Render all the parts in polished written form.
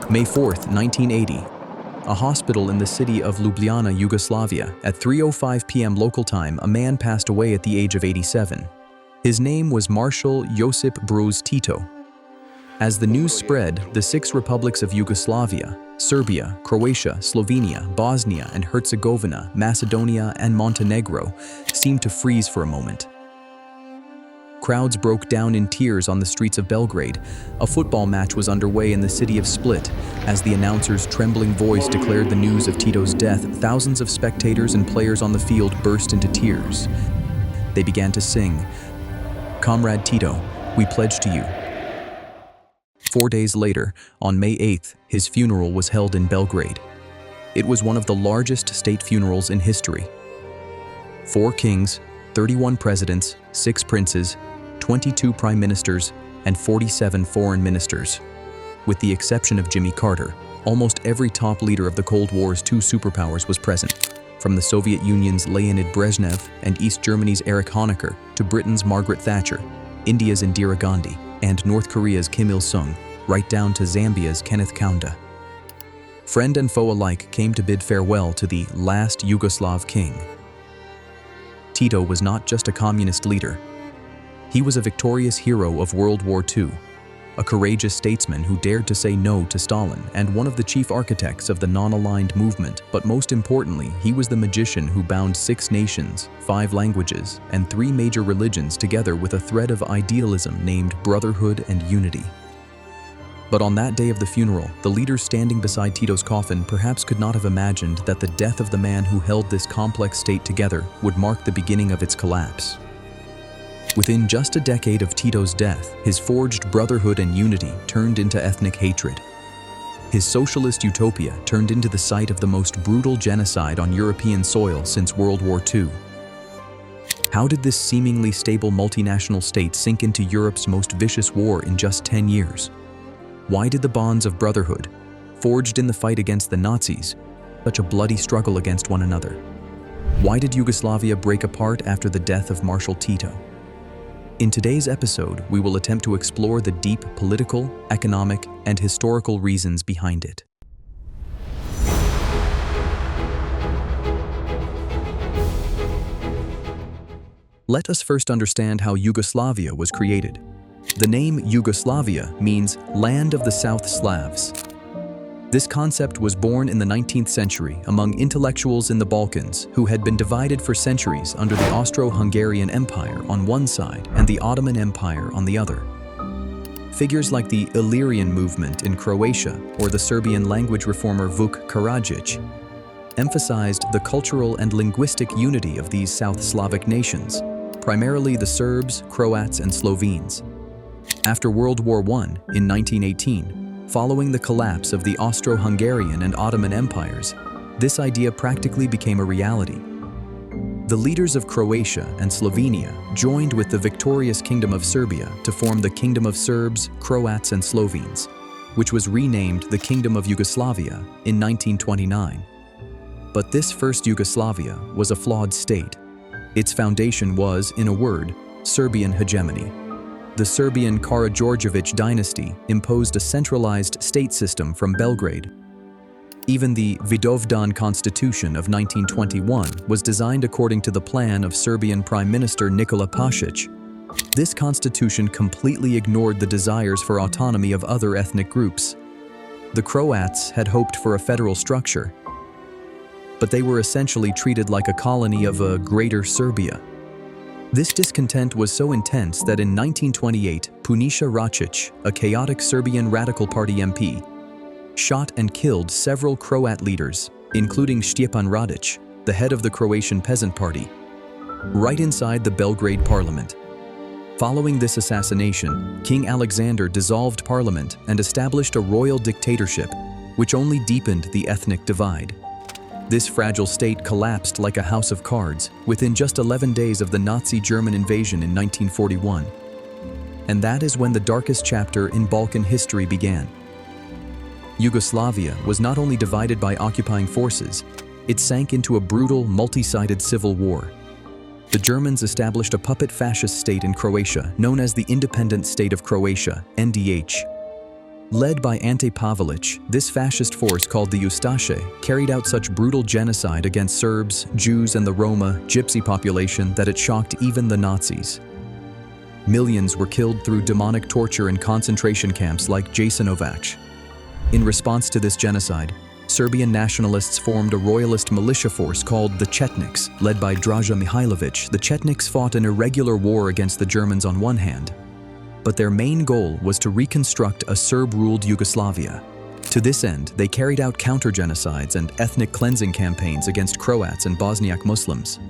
May 4th, 1980. A hospital in the city of Ljubljana, Yugoslavia. At 3:05 p.m. local time, a man passed away at the age of 87. His name was Marshal Josip Broz Tito. As the news spread, the 6 republics of Yugoslavia, Serbia, Croatia, Slovenia, Bosnia and Herzegovina, Macedonia and Montenegro seemed to freeze for a moment. Crowds broke down in tears on the streets of Belgrade. A football match was underway in the city of Split. As the announcer's trembling voice declared the news of Tito's death, thousands of spectators and players on the field burst into tears. They began to sing, "Comrade Tito, we pledge to you." 4 days later, on May 8th, his funeral was held in Belgrade. It was one of the largest state funerals in history. 4 kings, 31 presidents, 6 princes, 22 prime ministers, and 47 foreign ministers. With the exception of Jimmy Carter, almost every top leader of the Cold War's 2 superpowers was present, from the Soviet Union's Leonid Brezhnev and East Germany's Erich Honecker to Britain's Margaret Thatcher, India's Indira Gandhi, and North Korea's Kim Il-sung, right down to Zambia's Kenneth Kaunda. Friend and foe alike came to bid farewell to the last Yugoslav king. Tito was not just a communist leader. He was a victorious hero of World War II, a courageous statesman who dared to say no to Stalin, and one of the chief architects of the non-aligned movement. But most importantly, he was the magician who bound 6 nations, 5 languages, and 3 major religions together with a thread of idealism named Brotherhood and Unity. But on that day of the funeral, the leaders standing beside Tito's coffin perhaps could not have imagined that the death of the man who held this complex state together would mark the beginning of its collapse. Within just a decade of Tito's death, his forged brotherhood and unity turned into ethnic hatred. His socialist utopia turned into the site of the most brutal genocide on European soil since World War II. How did this seemingly stable multinational state sink into Europe's most vicious war in just 10 years? Why did the bonds of brotherhood, forged in the fight against the Nazis, such a bloody struggle against one another? Why did Yugoslavia break apart after the death of Marshal Tito? In today's episode, we will attempt to explore the deep political, economic, and historical reasons behind it. Let us first understand how Yugoslavia was created. The name Yugoslavia means Land of the South Slavs. This concept was born in the 19th century among intellectuals in the Balkans who had been divided for centuries under the Austro-Hungarian Empire on one side and the Ottoman Empire on the other. Figures like the Illyrian movement in Croatia or the Serbian language reformer Vuk Karadžić emphasized the cultural and linguistic unity of these South Slavic nations, primarily the Serbs, Croats, and Slovenes. After World War I in 1918, following the collapse of the Austro-Hungarian and Ottoman empires, this idea practically became a reality. The leaders of Croatia and Slovenia joined with the victorious Kingdom of Serbia to form the Kingdom of Serbs, Croats, and Slovenes, which was renamed the Kingdom of Yugoslavia in 1929. But this first Yugoslavia was a flawed state. Its foundation was, in a word, Serbian hegemony. The Serbian Karađorđević dynasty imposed a centralized state system from Belgrade. Even the Vidovdan Constitution of 1921 was designed according to the plan of Serbian Prime Minister Nikola Pašić. This constitution completely ignored the desires for autonomy of other ethnic groups. The Croats had hoped for a federal structure, but they were essentially treated like a colony of a Greater Serbia. This discontent was so intense that in 1928, Puniša Račić, a chaotic Serbian Radical Party MP, shot and killed several Croat leaders, including Stjepan Radić, the head of the Croatian Peasant Party, right inside the Belgrade parliament. Following this assassination, King Alexander dissolved parliament and established a royal dictatorship, which only deepened the ethnic divide. This fragile state collapsed like a house of cards within just 11 days of the Nazi German invasion in 1941. And that is when the darkest chapter in Balkan history began. Yugoslavia was not only divided by occupying forces, it sank into a brutal, multi-sided civil war. The Germans established a puppet fascist state in Croatia known as the Independent State of Croatia, NDH. Led by Ante Pavelić, this fascist force called the Ustaše carried out such brutal genocide against Serbs, Jews, and the Roma, Gypsy population that it shocked even the Nazis. Millions were killed through demonic torture in concentration camps like Jasenovac. In response to this genocide, Serbian nationalists formed a royalist militia force called the Chetniks, led by Draža Mihailović. The Chetniks fought an irregular war against the Germans on one hand, but their main goal was to reconstruct a Serb-ruled Yugoslavia. To this end, they carried out counter-genocides and ethnic cleansing campaigns against Croats and Bosniak Muslims.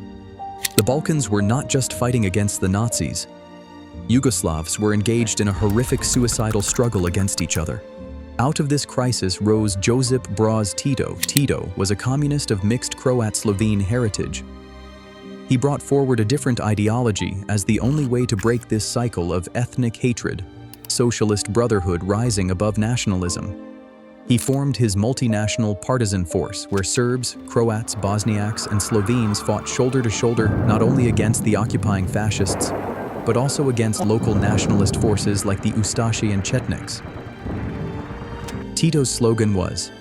The Balkans were not just fighting against the Nazis. Yugoslavs were engaged in a horrific suicidal struggle against each other. Out of this crisis rose Josip Broz Tito. Tito was a communist of mixed Croat-Slovene heritage. He brought forward a different ideology as the only way to break this cycle of ethnic hatred, socialist brotherhood rising above nationalism. He formed his multinational partisan force where Serbs, Croats, Bosniaks, and Slovenes fought shoulder to shoulder not only against the occupying fascists, but also against local nationalist forces like the Ustaše and Chetniks. Tito's slogan was,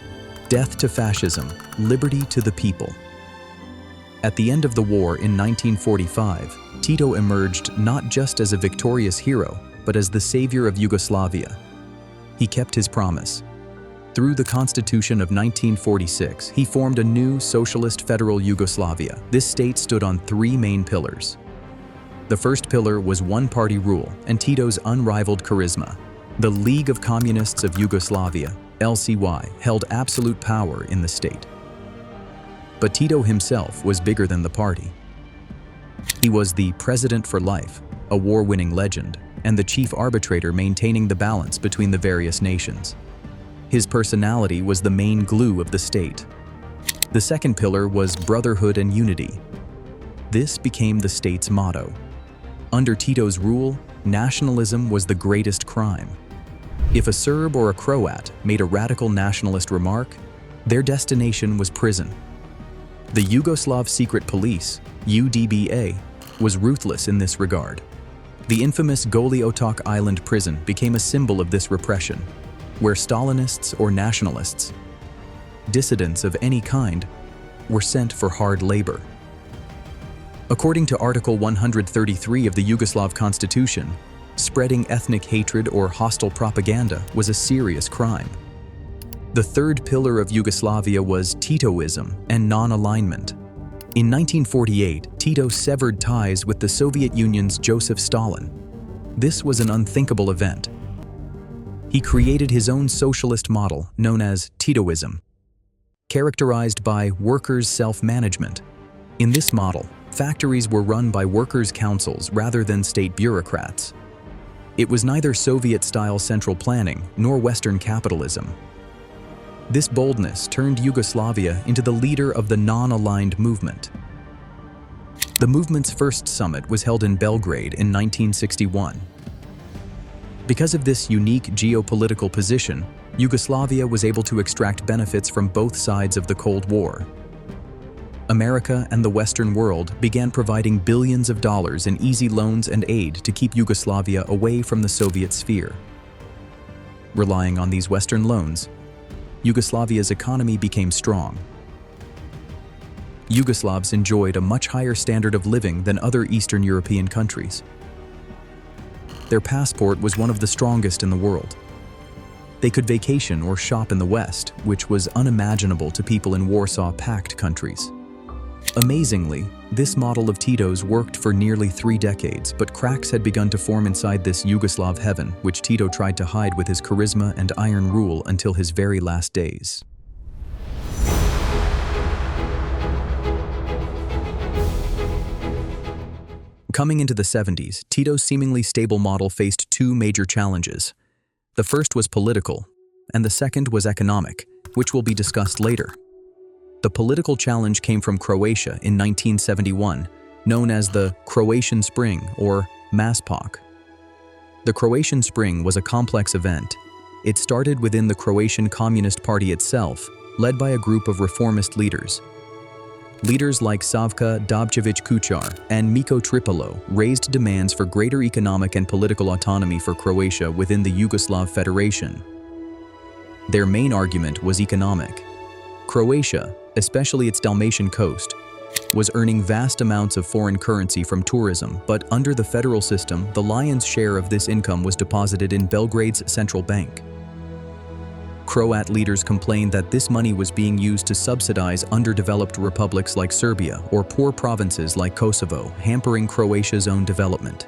"Death to fascism, liberty to the people." At the end of the war in 1945, Tito emerged not just as a victorious hero, but as the savior of Yugoslavia. He kept his promise. Through the Constitution of 1946, he formed a new socialist federal Yugoslavia. This state stood on three main pillars. The first pillar was one-party rule and Tito's unrivaled charisma. The League of Communists of Yugoslavia, LCY, held absolute power in the state. But Tito himself was bigger than the party. He was the president for life, a war-winning legend, and the chief arbitrator maintaining the balance between the various nations. His personality was the main glue of the state. The second pillar was Brotherhood and Unity. This became the state's motto. Under Tito's rule, nationalism was the greatest crime. If a Serb or a Croat made a radical nationalist remark, their destination was prison. The Yugoslav Secret Police, UDBA, was ruthless in this regard. The infamous Goli Otok Island prison became a symbol of this repression, where Stalinists or nationalists, dissidents of any kind, were sent for hard labor. According to Article 133 of the Yugoslav Constitution, spreading ethnic hatred or hostile propaganda was a serious crime. The third pillar of Yugoslavia was Titoism and non-alignment. In 1948, Tito severed ties with the Soviet Union's Joseph Stalin. This was an unthinkable event. He created his own socialist model known as Titoism, characterized by workers' self-management. In this model, factories were run by workers' councils rather than state bureaucrats. It was neither Soviet-style central planning nor Western capitalism. This boldness turned Yugoslavia into the leader of the non-aligned movement. The movement's first summit was held in Belgrade in 1961. Because of this unique geopolitical position, Yugoslavia was able to extract benefits from both sides of the Cold War. America and the Western world began providing billions of dollars in easy loans and aid to keep Yugoslavia away from the Soviet sphere. Relying on these Western loans, Yugoslavia's economy became strong. Yugoslavs enjoyed a much higher standard of living than other Eastern European countries. Their passport was one of the strongest in the world. They could vacation or shop in the West, which was unimaginable to people in Warsaw Pact countries. Amazingly, this model of Tito's worked for nearly 3 decades, but cracks had begun to form inside this Yugoslav heaven, which Tito tried to hide with his charisma and iron rule until his very last days. Coming into the 70s, Tito's seemingly stable model faced 2 major challenges. The first was political, and the second was economic, which will be discussed later. The political challenge came from Croatia in 1971, known as the Croatian Spring or Maspak. The Croatian Spring was a complex event. It started within the Croatian Communist Party itself, led by a group of reformist leaders. Leaders like Savka Dabčević-Kučar and Miko Tripalo raised demands for greater economic and political autonomy for Croatia within the Yugoslav Federation. Their main argument was economic. Croatia, especially its Dalmatian coast, was earning vast amounts of foreign currency from tourism, but under the federal system, the lion's share of this income was deposited in Belgrade's central bank. Croat leaders complained that this money was being used to subsidize underdeveloped republics like Serbia or poor provinces like Kosovo, hampering Croatia's own development.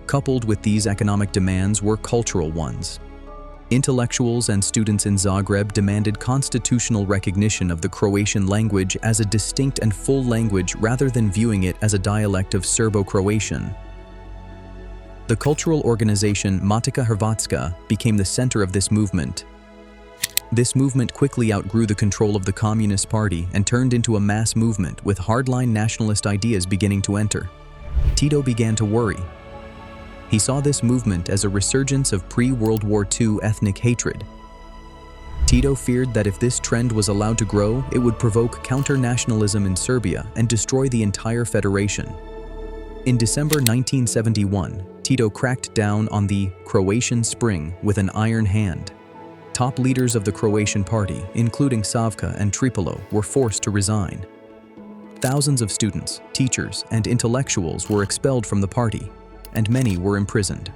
Coupled with these economic demands were cultural ones. Intellectuals and students in Zagreb demanded constitutional recognition of the Croatian language as a distinct and full language rather than viewing it as a dialect of Serbo-Croatian. The cultural organization Matica Hrvatska became the center of this movement. This movement quickly outgrew the control of the Communist Party and turned into a mass movement with hardline nationalist ideas beginning to enter. Tito began to worry. He saw this movement as a resurgence of pre-World War II ethnic hatred. Tito feared that if this trend was allowed to grow, it would provoke counter-nationalism in Serbia and destroy the entire federation. In December 1971, Tito cracked down on the Croatian Spring with an iron hand. Top leaders of the Croatian party, including Savka and Tripalo, were forced to resign. Thousands of students, teachers, and intellectuals were expelled from the party, and many were imprisoned.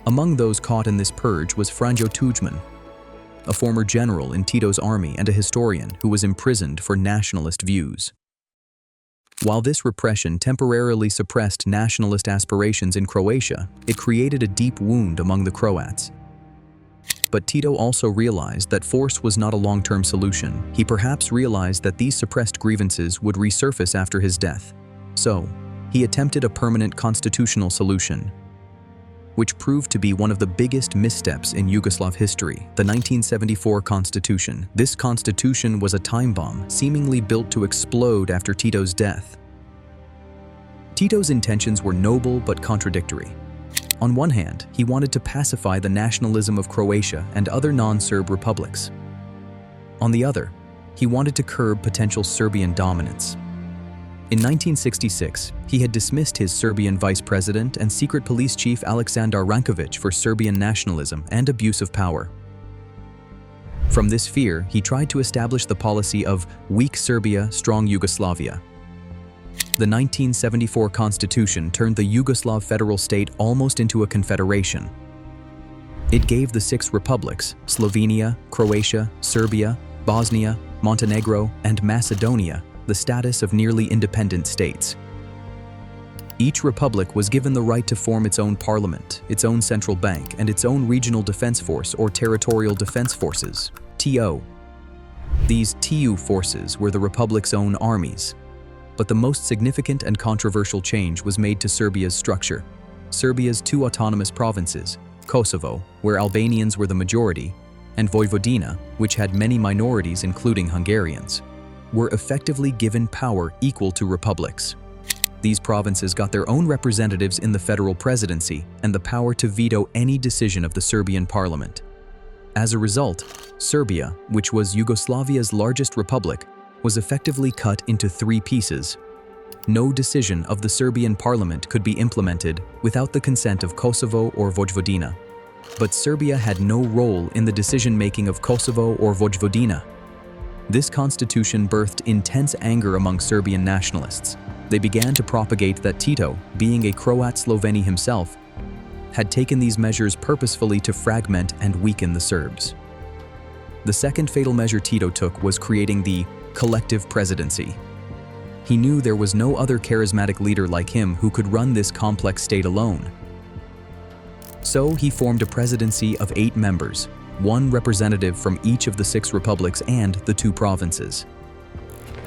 Among those caught in this purge was Franjo Tuđman, a former general in Tito's army and a historian who was imprisoned for nationalist views. While this repression temporarily suppressed nationalist aspirations in Croatia, it created a deep wound among the Croats. But Tito also realized that force was not a long-term solution. He perhaps realized that these suppressed grievances would resurface after his death. So, he attempted a permanent constitutional solution, which proved to be one of the biggest missteps in Yugoslav history, the 1974 Constitution. This constitution was a time bomb, seemingly built to explode after Tito's death. Tito's intentions were noble but contradictory. On one hand, he wanted to pacify the nationalism of Croatia and other non-Serb republics. On the other, he wanted to curb potential Serbian dominance. In 1966, he had dismissed his Serbian vice president and secret police chief Aleksandar Ranković for Serbian nationalism and abuse of power. From this fear, he tried to establish the policy of weak Serbia, strong Yugoslavia. The 1974 Constitution turned the Yugoslav federal state almost into a confederation. It gave the 6 republics, Slovenia, Croatia, Serbia, Bosnia, Montenegro, and Macedonia, the status of nearly independent states. Each republic was given the right to form its own parliament, its own central bank, and its own regional defense force or territorial defense forces, TO. These TU forces were the republic's own armies. But the most significant and controversial change was made to Serbia's structure. Serbia's 2 autonomous provinces, Kosovo, where Albanians were the majority, and Vojvodina, which had many minorities including Hungarians, were effectively given power equal to republics. These provinces got their own representatives in the federal presidency and the power to veto any decision of the Serbian parliament. As a result, Serbia, which was Yugoslavia's largest republic, was effectively cut into 3 pieces. No decision of the Serbian parliament could be implemented without the consent of Kosovo or Vojvodina. But Serbia had no role in the decision-making of Kosovo or Vojvodina. This constitution birthed intense anger among Serbian nationalists. They began to propagate that Tito, being a Croat Slovene himself, had taken these measures purposefully to fragment and weaken the Serbs. The second fatal measure Tito took was creating the collective presidency. He knew there was no other charismatic leader like him who could run this complex state alone. So he formed a presidency of 8 members, 1 representative from each of the 6 republics and the 2 provinces.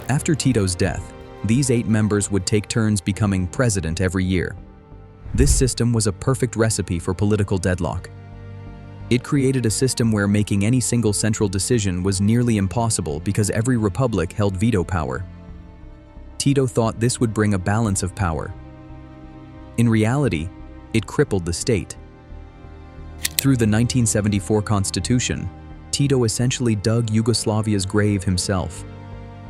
After Tito's death, these 8 members would take turns becoming president every year. This system was a perfect recipe for political deadlock. It created a system where making any single central decision was nearly impossible because every republic held veto power. Tito thought this would bring a balance of power. In reality, it crippled the state. Through the 1974 Constitution, Tito essentially dug Yugoslavia's grave himself.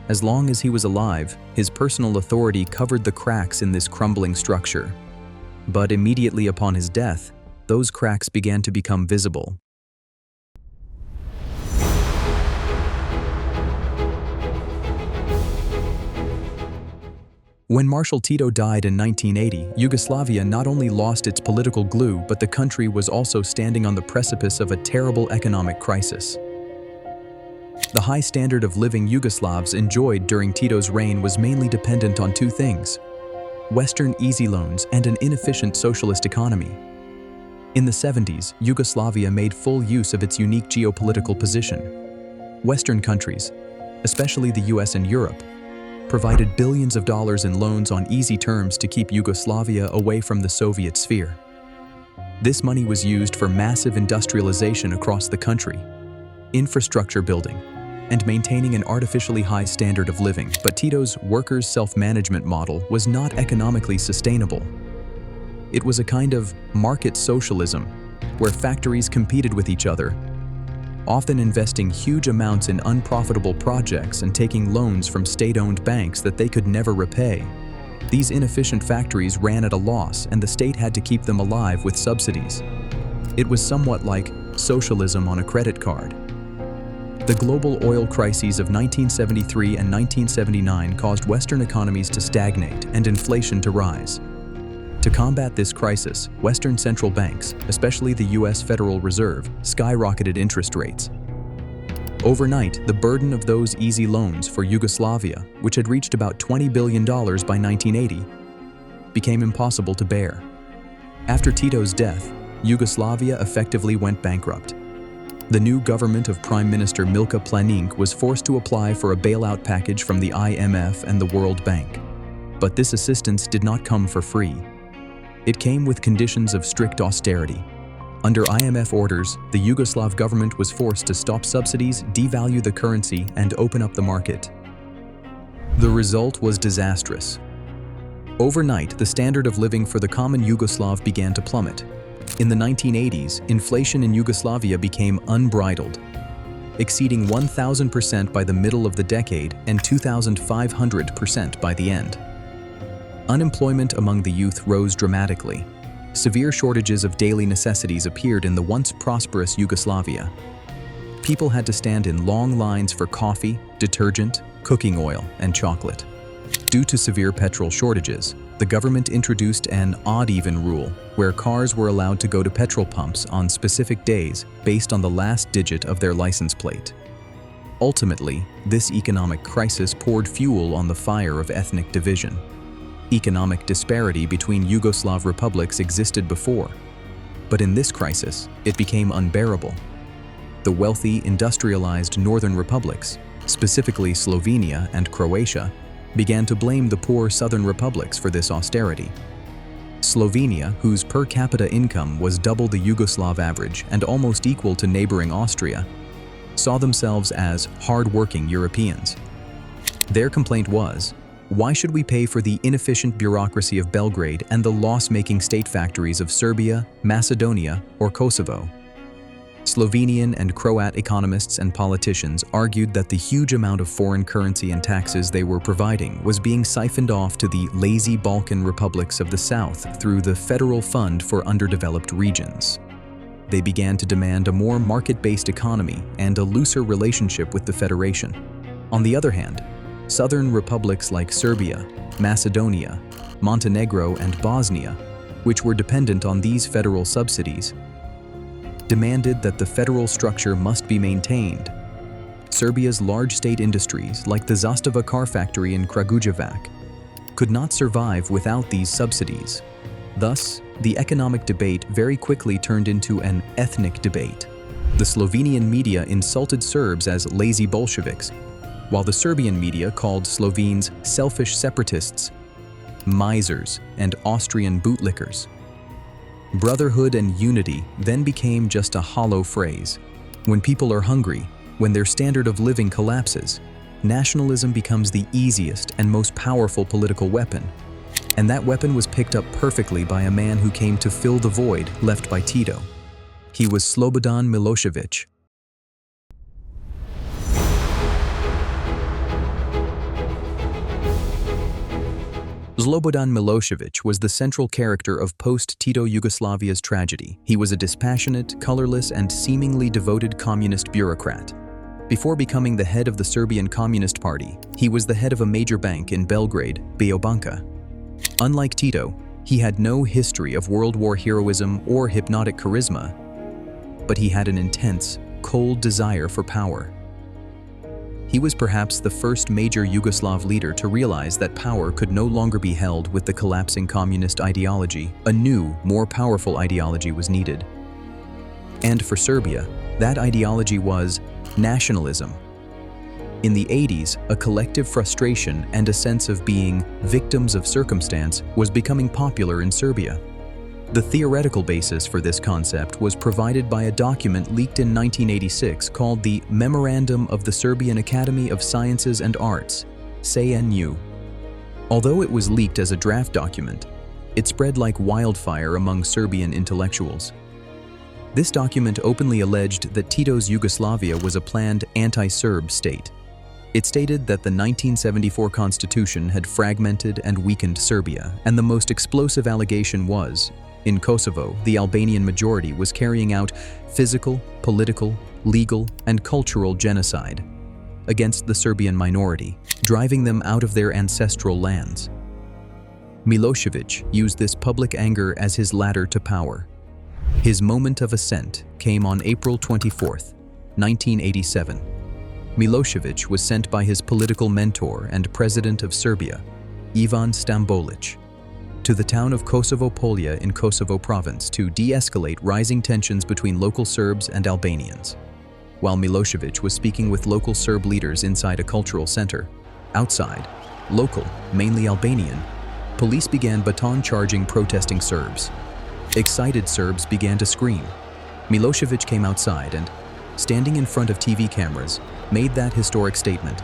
As long as he was alive, his personal authority covered the cracks in this crumbling structure. But immediately upon his death, those cracks began to become visible. When Marshal Tito died in 1980, Yugoslavia not only lost its political glue, but the country was also standing on the precipice of a terrible economic crisis. The high standard of living Yugoslavs enjoyed during Tito's reign was mainly dependent on two things: Western easy loans and an inefficient socialist economy. In the 70s, Yugoslavia made full use of its unique geopolitical position. Western countries, especially the US and Europe, provided billions of dollars in loans on easy terms to keep Yugoslavia away from the Soviet sphere. This money was used for massive industrialization across the country, infrastructure building, and maintaining an artificially high standard of living. But Tito's workers' self-management model was not economically sustainable. It was a kind of market socialism, where factories competed with each other, often investing huge amounts in unprofitable projects and taking loans from state-owned banks that they could never repay. These inefficient factories ran at a loss, and the state had to keep them alive with subsidies. It was somewhat like socialism on a credit card. The global oil crises of 1973 and 1979 caused Western economies to stagnate and inflation to rise. To combat this crisis, Western central banks, especially the US Federal Reserve, skyrocketed interest rates. Overnight, the burden of those easy loans for Yugoslavia, which had reached about $20 billion by 1980, became impossible to bear. After Tito's death, Yugoslavia effectively went bankrupt. The new government of Prime Minister Milka Planinc was forced to apply for a bailout package from the IMF and the World Bank. But this assistance did not come for free. It came with conditions of strict austerity. Under IMF orders, the Yugoslav government was forced to stop subsidies, devalue the currency, and open up the market. The result was disastrous. Overnight, the standard of living for the common Yugoslav began to plummet. In the 1980s, inflation in Yugoslavia became unbridled, exceeding 1,000% by the middle of the decade and 2,500% by the end. Unemployment among the youth rose dramatically. Severe shortages of daily necessities appeared in the once prosperous Yugoslavia. People had to stand in long lines for coffee, detergent, cooking oil, and chocolate. Due to severe petrol shortages, the government introduced an odd-even rule where cars were allowed to go to petrol pumps on specific days based on the last digit of their license plate. Ultimately, this economic crisis poured fuel on the fire of ethnic division. Economic disparity between Yugoslav republics existed before, but in this crisis, it became unbearable. The wealthy, industrialized northern republics, specifically Slovenia and Croatia, began to blame the poor southern republics for this austerity. Slovenia, whose per capita income was double the Yugoslav average and almost equal to neighboring Austria, saw themselves as hard-working Europeans. Their complaint was, why should we pay for the inefficient bureaucracy of Belgrade and the loss-making state factories of Serbia, Macedonia, or Kosovo? Slovenian and Croat economists and politicians argued that the huge amount of foreign currency and taxes they were providing was being siphoned off to the lazy Balkan republics of the south through the Federal Fund for Underdeveloped Regions. They began to demand a more market-based economy and a looser relationship with the Federation. On the other hand, southern republics like Serbia, Macedonia, Montenegro, and Bosnia, which were dependent on these federal subsidies, demanded that the federal structure must be maintained. Serbia's large state industries, like the Zastava car factory in Kragujevac, could not survive without these subsidies. Thus, the economic debate very quickly turned into an ethnic debate. The Slovenian media insulted Serbs as lazy Bolsheviks, while the Serbian media called Slovenes selfish separatists, misers, and Austrian bootlickers. Brotherhood and Unity then became just a hollow phrase. When people are hungry, when their standard of living collapses, nationalism becomes the easiest and most powerful political weapon. And that weapon was picked up perfectly by a man who came to fill the void left by Tito. He was Slobodan Milošević. Slobodan Milošević was the central character of post-Tito Yugoslavia's tragedy. He was a dispassionate, colorless, and seemingly devoted communist bureaucrat. Before becoming the head of the Serbian Communist Party, he was the head of a major bank in Belgrade, Beobanka. Unlike Tito, he had no history of World War heroism or hypnotic charisma, but he had an intense, cold desire for power. He was perhaps the first major Yugoslav leader to realize that power could no longer be held with the collapsing communist ideology. A new, more powerful ideology was needed. And for Serbia, that ideology was nationalism. In the 80s, a collective frustration and a sense of being victims of circumstance was becoming popular in Serbia. The theoretical basis for this concept was provided by a document leaked in 1986 called the Memorandum of the Serbian Academy of Sciences and Arts, CNU. Although it was leaked as a draft document, it spread like wildfire among Serbian intellectuals. This document openly alleged that Tito's Yugoslavia was a planned anti-Serb state. It stated that the 1974 constitution had fragmented and weakened Serbia, and the most explosive allegation was, in Kosovo, the Albanian majority was carrying out physical, political, legal, and cultural genocide against the Serbian minority, driving them out of their ancestral lands. Milošević used this public anger as his ladder to power. His moment of ascent came on April 24, 1987. Milošević was sent by his political mentor and president of Serbia, Ivan Stambolić, to the town of Kosovo Polja in Kosovo province to de-escalate rising tensions between local Serbs and Albanians. While Milošević was speaking with local Serb leaders inside a cultural center, outside, local, mainly Albanian, police began baton-charging protesting Serbs. Excited Serbs began to scream. Milošević came outside and, standing in front of TV cameras, made that historic statement,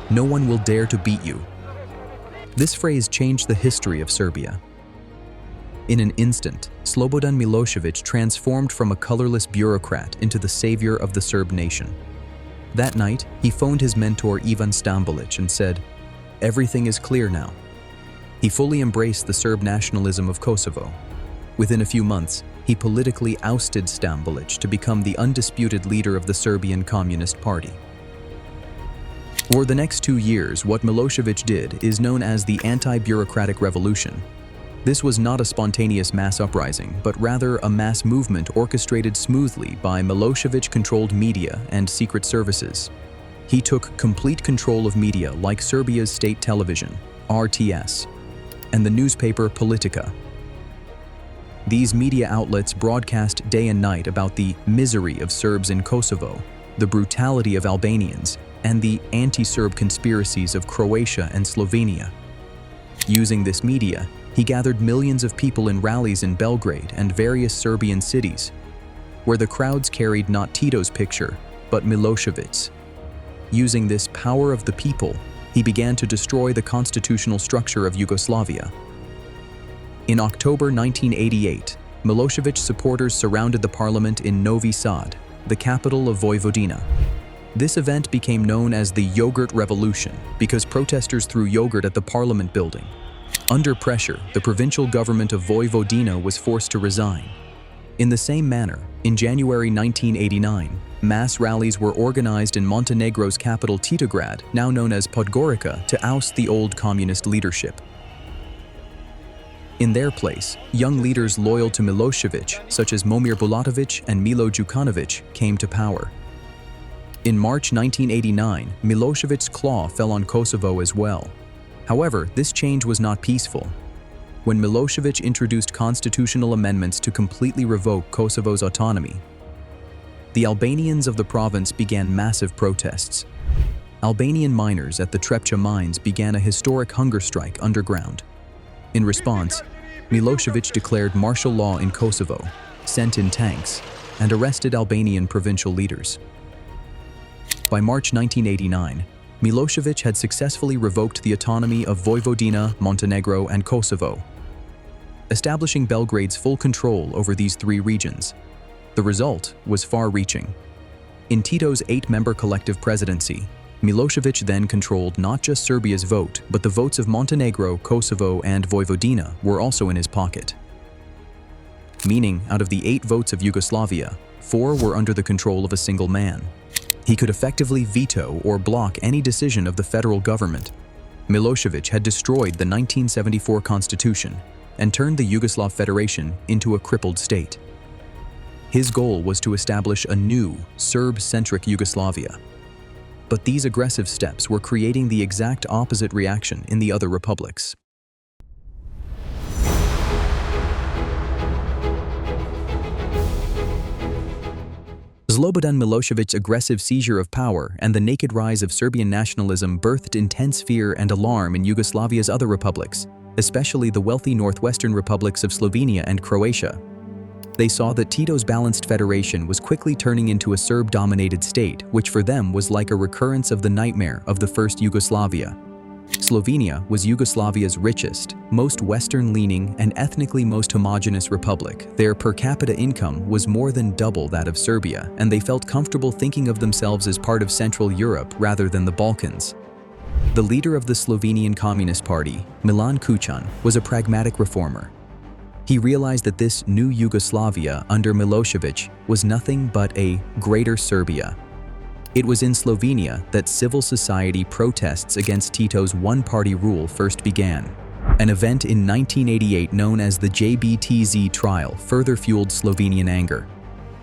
"No one will dare to beat you." This phrase changed the history of Serbia. In an instant, Slobodan Milošević transformed from a colorless bureaucrat into the savior of the Serb nation. That night, he phoned his mentor Ivan Stambolić and said, "Everything is clear now." He fully embraced the Serb nationalism of Kosovo. Within a few months, he politically ousted Stambolić to become the undisputed leader of the Serbian Communist Party. For the next 2 years, what Milošević did is known as the anti-bureaucratic revolution. This was not a spontaneous mass uprising, but rather a mass movement orchestrated smoothly by Milošević-controlled media and secret services. He took complete control of media like Serbia's state television, RTS, and the newspaper Politika. These media outlets broadcast day and night about the misery of Serbs in Kosovo, the brutality of Albanians, and the anti-Serb conspiracies of Croatia and Slovenia. Using this media, he gathered millions of people in rallies in Belgrade and various Serbian cities, where the crowds carried not Tito's picture, but Milošević's. Using this power of the people, he began to destroy the constitutional structure of Yugoslavia. In October 1988, Milošević supporters surrounded the parliament in Novi Sad, the capital of Vojvodina. This event became known as the Yogurt Revolution because protesters threw yogurt at the parliament building. Under pressure, the provincial government of Vojvodina was forced to resign. In the same manner, in January 1989, mass rallies were organized in Montenegro's capital Titograd, now known as Podgorica, to oust the old communist leadership. In their place, young leaders loyal to Milošević, such as Momir Bulatović and Milo Đukanović, came to power. In March 1989, Milošević's claw fell on Kosovo as well. However, this change was not peaceful. When Milošević introduced constitutional amendments to completely revoke Kosovo's autonomy, the Albanians of the province began massive protests. Albanian miners at the Trepča mines began a historic hunger strike underground. In response, Milošević declared martial law in Kosovo, sent in tanks, and arrested Albanian provincial leaders. By March 1989, Milošević had successfully revoked the autonomy of Vojvodina, Montenegro, and Kosovo, establishing Belgrade's full control over these 3 regions. The result was far-reaching. In Tito's 8-member collective presidency, Milošević then controlled not just Serbia's vote, but the votes of Montenegro, Kosovo, and Vojvodina were also in his pocket. Meaning, out of the 8 votes of Yugoslavia, 4 were under the control of a single man. He could effectively veto or block any decision of the federal government. Milošević had destroyed the 1974 constitution and turned the Yugoslav Federation into a crippled state. His goal was to establish a new, Serb-centric Yugoslavia. But these aggressive steps were creating the exact opposite reaction in the other republics. Slobodan Milošević's aggressive seizure of power and the naked rise of Serbian nationalism birthed intense fear and alarm in Yugoslavia's other republics, especially the wealthy northwestern republics of Slovenia and Croatia. They saw that Tito's balanced federation was quickly turning into a Serb-dominated state, which for them was like a recurrence of the nightmare of the first Yugoslavia. Slovenia was Yugoslavia's richest, most Western-leaning, and ethnically most homogeneous republic. Their per capita income was more than double that of Serbia, and they felt comfortable thinking of themselves as part of Central Europe rather than the Balkans. The leader of the Slovenian Communist Party, Milan Kučan, was a pragmatic reformer. He realized that this new Yugoslavia under Milošević was nothing but a Greater Serbia. It was in Slovenia that civil society protests against Tito's one-party rule first began. An event in 1988 known as the JBTZ trial further fueled Slovenian anger.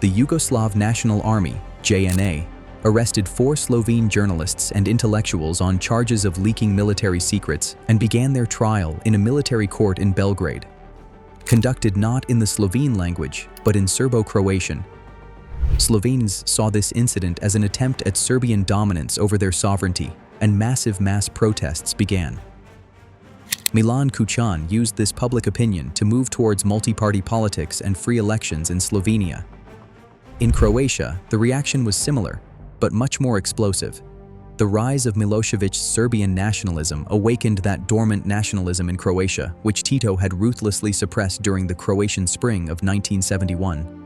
The Yugoslav National Army, JNA, arrested 4 Slovene journalists and intellectuals on charges of leaking military secrets and began their trial in a military court in Belgrade. Conducted not in the Slovene language, but in Serbo-Croatian. Slovenes saw this incident as an attempt at Serbian dominance over their sovereignty, and massive mass protests began. Milan Kučan used this public opinion to move towards multi-party politics and free elections in Slovenia. In Croatia, the reaction was similar, but much more explosive. The rise of Milošević's Serbian nationalism awakened that dormant nationalism in Croatia, which Tito had ruthlessly suppressed during the Croatian Spring of 1971.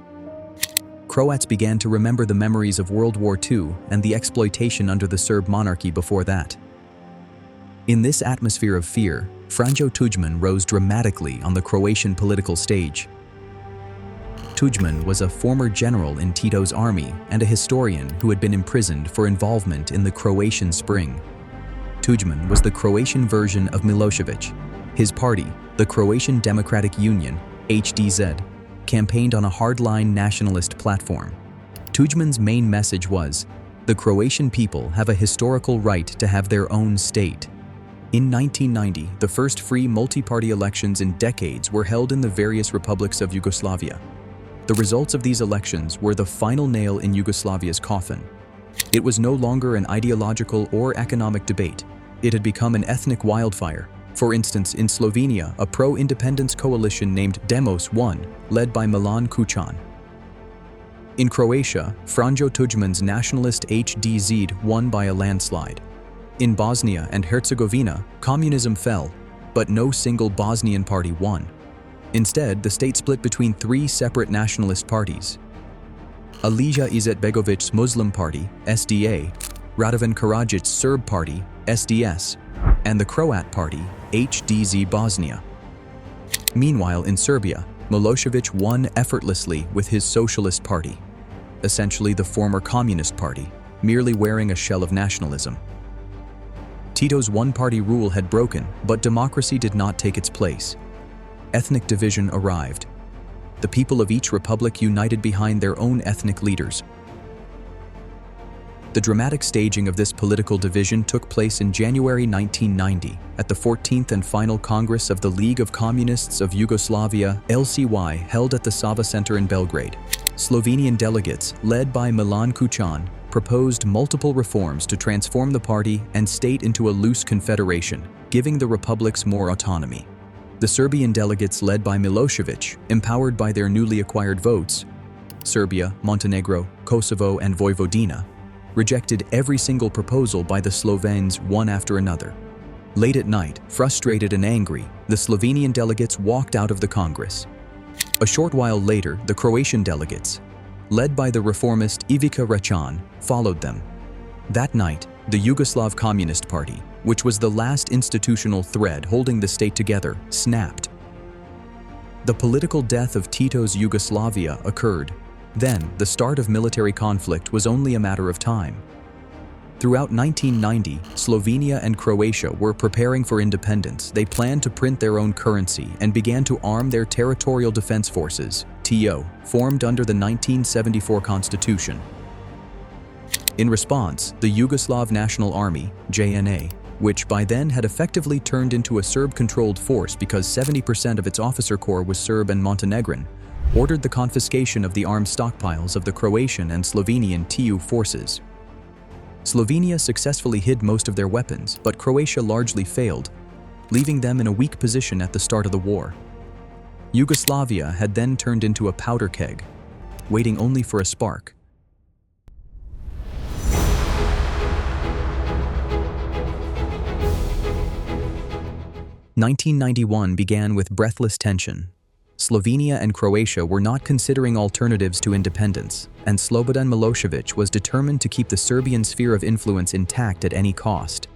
Croats began to remember the memories of World War II and the exploitation under the Serb monarchy before that. In this atmosphere of fear, Franjo Tuđman rose dramatically on the Croatian political stage. Tuđman was a former general in Tito's army and a historian who had been imprisoned for involvement in the Croatian Spring. Tuđman was the Croatian version of Milošević. His party, the Croatian Democratic Union, HDZ, campaigned on a hardline nationalist platform. Tuđman's main message was, the Croatian people have a historical right to have their own state. In 1990, the first free multi-party elections in decades were held in the various republics of Yugoslavia. The results of these elections were the final nail in Yugoslavia's coffin. It was no longer an ideological or economic debate. It had become an ethnic wildfire. For instance, in Slovenia, a pro-independence coalition named Demos won, led by Milan Kučan. In Croatia, Franjo Tuđman's nationalist HDZ won by a landslide. In Bosnia and Herzegovina, communism fell, but no single Bosnian party won. Instead, the state split between 3 separate nationalist parties: Alija Izetbegović's Muslim Party, SDA, Radovan Karadžic's Serb Party, SDS, and the Croat Party, HDZ Bosnia. Meanwhile, in Serbia, Milošević won effortlessly with his Socialist Party, essentially the former Communist Party, merely wearing a shell of nationalism. Tito's one-party rule had broken, but democracy did not take its place. Ethnic division arrived. The people of each republic united behind their own ethnic leaders. The dramatic staging of this political division took place in January 1990 at the 14th and final Congress of the League of Communists of Yugoslavia, LCY, held at the Sava Center in Belgrade. Slovenian delegates, led by Milan Kučan, proposed multiple reforms to transform the party and state into a loose confederation, giving the republics more autonomy. The Serbian delegates, led by Milošević, empowered by their newly acquired votes, Serbia, Montenegro, Kosovo, and Vojvodina, rejected every single proposal by the Slovenes one after another. Late at night, frustrated and angry, the Slovenian delegates walked out of the Congress. A short while later, the Croatian delegates, led by the reformist Ivica Račan, followed them. That night, the Yugoslav Communist Party, which was the last institutional thread holding the state together, snapped. The political death of Tito's Yugoslavia occurred. Then, the start of military conflict was only a matter of time. Throughout 1990, Slovenia and Croatia were preparing for independence. They planned to print their own currency and began to arm their Territorial Defense Forces, TO, formed under the 1974 Constitution. In response, the Yugoslav National Army, JNA, which by then had effectively turned into a Serb-controlled force because 70% of its officer corps was Serb and Montenegrin, ordered the confiscation of the armed stockpiles of the Croatian and Slovenian TU forces. Slovenia successfully hid most of their weapons, but Croatia largely failed, leaving them in a weak position at the start of the war. Yugoslavia had then turned into a powder keg, waiting only for a spark. "1991 began with breathless tension. Slovenia and Croatia were not considering alternatives to independence, and Slobodan Milošević was determined to keep the Serbian sphere of influence intact at any cost.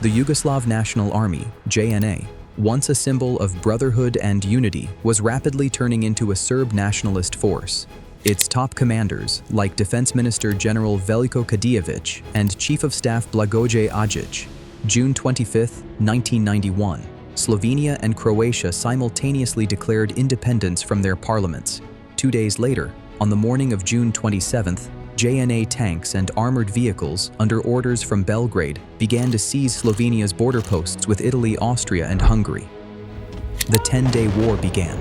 The Yugoslav National Army, JNA, once a symbol of Brotherhood and Unity, was rapidly turning into a Serb nationalist force. Its top commanders, like Defense Minister General Veljko Kadijević and Chief of Staff Blagoje Ajić, June 25, 1991, Slovenia and Croatia simultaneously declared independence from their parliaments. 2 days later, on the morning of June 27th, JNA tanks and armored vehicles, under orders from Belgrade, began to seize Slovenia's border posts with Italy, Austria, and Hungary. The 10-day war began.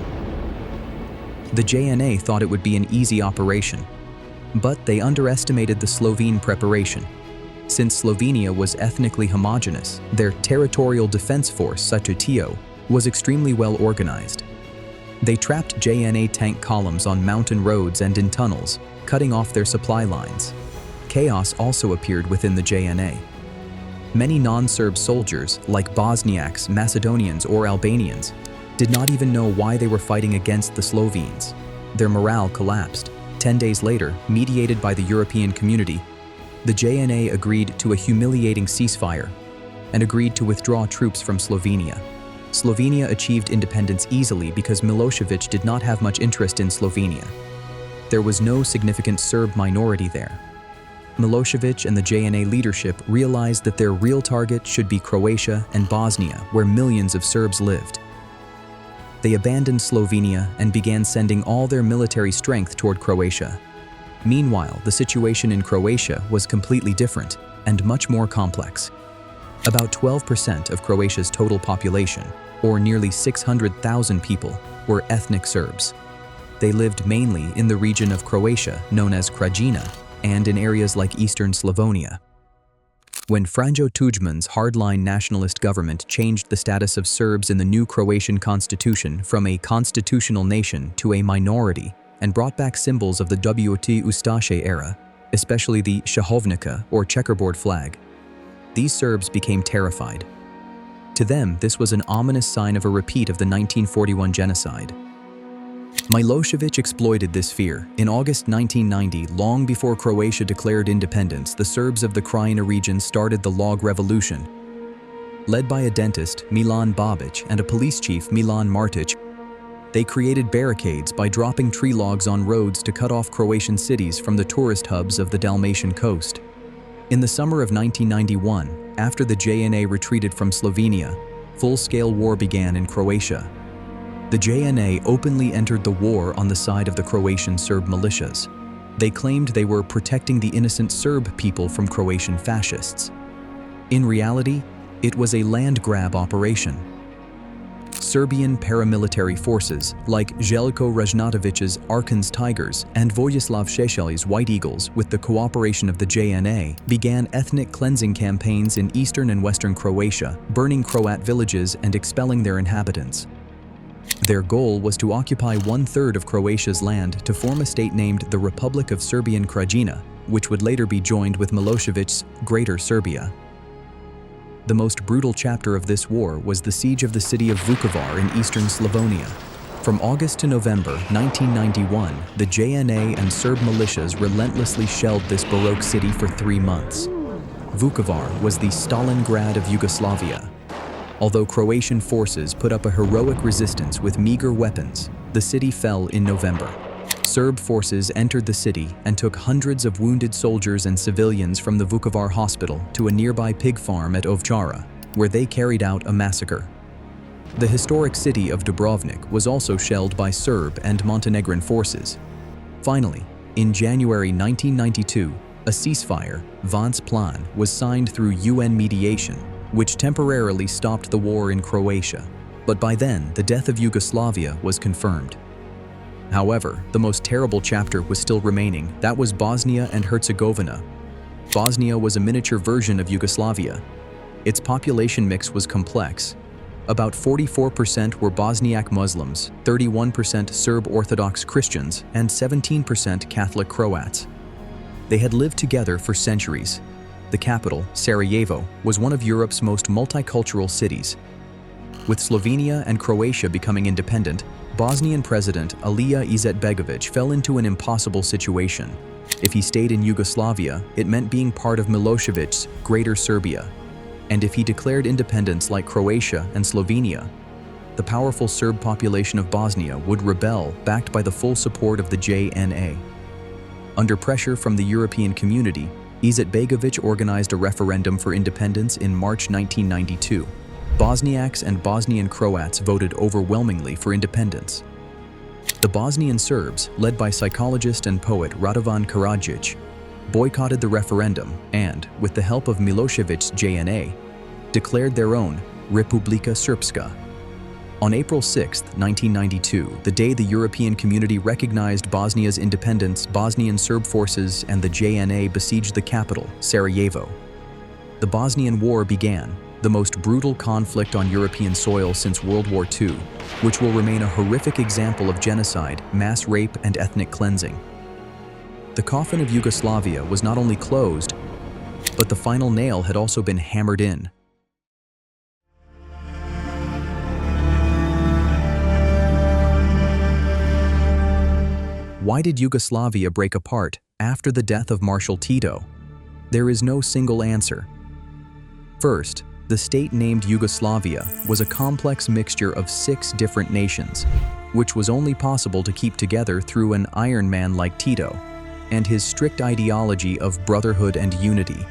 The JNA thought it would be an easy operation, but they underestimated the Slovene preparation. Since Slovenia was ethnically homogeneous, their territorial defense force, such as TO, was extremely well organized. They trapped JNA tank columns on mountain roads and in tunnels, cutting off their supply lines. Chaos also appeared within the JNA. Many non-Serb soldiers, like Bosniaks, Macedonians, or Albanians, did not even know why they were fighting against the Slovenes. Their morale collapsed. 10 days later, mediated by the European community, the JNA agreed to a humiliating ceasefire and agreed to withdraw troops from Slovenia. Slovenia achieved independence easily because Milošević did not have much interest in Slovenia. There was no significant Serb minority there. Milošević and the JNA leadership realized that their real target should be Croatia and Bosnia, where millions of Serbs lived. They abandoned Slovenia and began sending all their military strength toward Croatia. Meanwhile, the situation in Croatia was completely different and much more complex. About 12% of Croatia's total population, or nearly 600,000 people, were ethnic Serbs. They lived mainly in the region of Croatia known as Krajina and in areas like eastern Slavonia. When Franjo Tudjman's hardline nationalist government changed the status of Serbs in the new Croatian constitution from a constitutional nation to a minority, and brought back symbols of the WT Ustaše era, especially the shahovnica or checkerboard flag, these Serbs became terrified. To them, this was an ominous sign of a repeat of the 1941 genocide. Milošević exploited this fear. In August 1990, long before Croatia declared independence, the Serbs of the Krajina region started the Log Revolution. Led by a dentist, Milan Babić, and a police chief, Milan Martić, they created barricades by dropping tree logs on roads to cut off Croatian cities from the tourist hubs of the Dalmatian coast. In the summer of 1991, after the JNA retreated from Slovenia, full-scale war began in Croatia. The JNA openly entered the war on the side of the Croatian Serb militias. They claimed they were protecting the innocent Serb people from Croatian fascists. In reality, it was a land grab operation. Serbian paramilitary forces, like Željko Ražnatović's Arkan's Tigers and Vojislav Šešel's White Eagles, with the cooperation of the JNA, began ethnic cleansing campaigns in eastern and western Croatia, burning Croat villages and expelling their inhabitants. Their goal was to occupy 1/3 of Croatia's land to form a state named the Republic of Serbian Krajina, which would later be joined with Milošević's Greater Serbia. The most brutal chapter of this war was the siege of the city of Vukovar in eastern Slavonia. From August to November 1991, the JNA and Serb militias relentlessly shelled this Baroque city for 3 months. Vukovar was the Stalingrad of Yugoslavia. Although Croatian forces put up a heroic resistance with meager weapons, the city fell in November. Serb forces entered the city and took hundreds of wounded soldiers and civilians from the Vukovar hospital to a nearby pig farm at Ovčara, where they carried out a massacre. The historic city of Dubrovnik was also shelled by Serb and Montenegrin forces. Finally, in January 1992, a ceasefire, Van's Plan, was signed through UN mediation, which temporarily stopped the war in Croatia. But by then, the death of Yugoslavia was confirmed. However, the most terrible chapter was still remaining. That was Bosnia and Herzegovina. Bosnia was a miniature version of Yugoslavia. Its population mix was complex. About 44% were Bosniak Muslims, 31% Serb Orthodox Christians, and 17% Catholic Croats. They had lived together for centuries. The capital, Sarajevo, was one of Europe's most multicultural cities. With Slovenia and Croatia becoming independent, Bosnian President Alija Izetbegović fell into an impossible situation. If he stayed in Yugoslavia, it meant being part of Milošević's Greater Serbia. And if he declared independence like Croatia and Slovenia, the powerful Serb population of Bosnia would rebel, backed by the full support of the JNA. Under pressure from the European community, Izetbegović organized a referendum for independence in March 1992. Bosniaks and Bosnian Croats voted overwhelmingly for independence. The Bosnian Serbs, led by psychologist and poet Radovan Karadzic, boycotted the referendum and, with the help of Milošević's JNA, declared their own Republika Srpska. On April 6, 1992, the day the European community recognized Bosnia's independence, Bosnian Serb forces and the JNA besieged the capital, Sarajevo. The Bosnian War began, the most brutal conflict on European soil since World War II, which will remain a horrific example of genocide, mass rape, and ethnic cleansing. The coffin of Yugoslavia was not only closed, but the final nail had also been hammered in. Why did Yugoslavia break apart after the death of Marshal Tito? There is no single answer. First, the state named Yugoslavia was a complex mixture of 6 different nations, which was only possible to keep together through an Iron Man like Tito and his strict ideology of Brotherhood and Unity.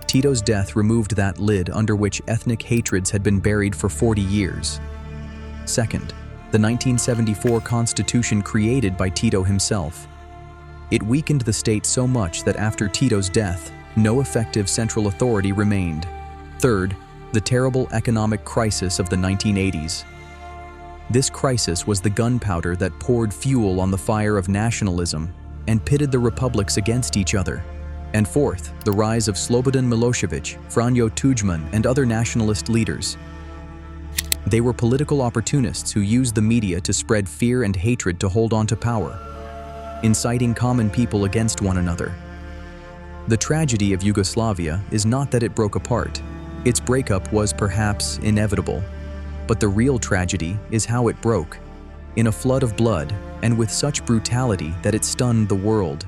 Tito's death removed that lid under which ethnic hatreds had been buried for 40 years. Second, the 1974 constitution created by Tito himself. It weakened the state so much that after Tito's death, no effective central authority remained. Third, the terrible economic crisis of the 1980s. This crisis was the gunpowder that poured fuel on the fire of nationalism and pitted the republics against each other. And fourth, the rise of Slobodan Milošević, Franjo Tuđman, and other nationalist leaders. They were political opportunists who used the media to spread fear and hatred to hold on to power, inciting common people against one another. The tragedy of Yugoslavia is not that it broke apart. Its breakup was perhaps inevitable. But the real tragedy is how it broke, in a flood of blood and with such brutality that it stunned the world.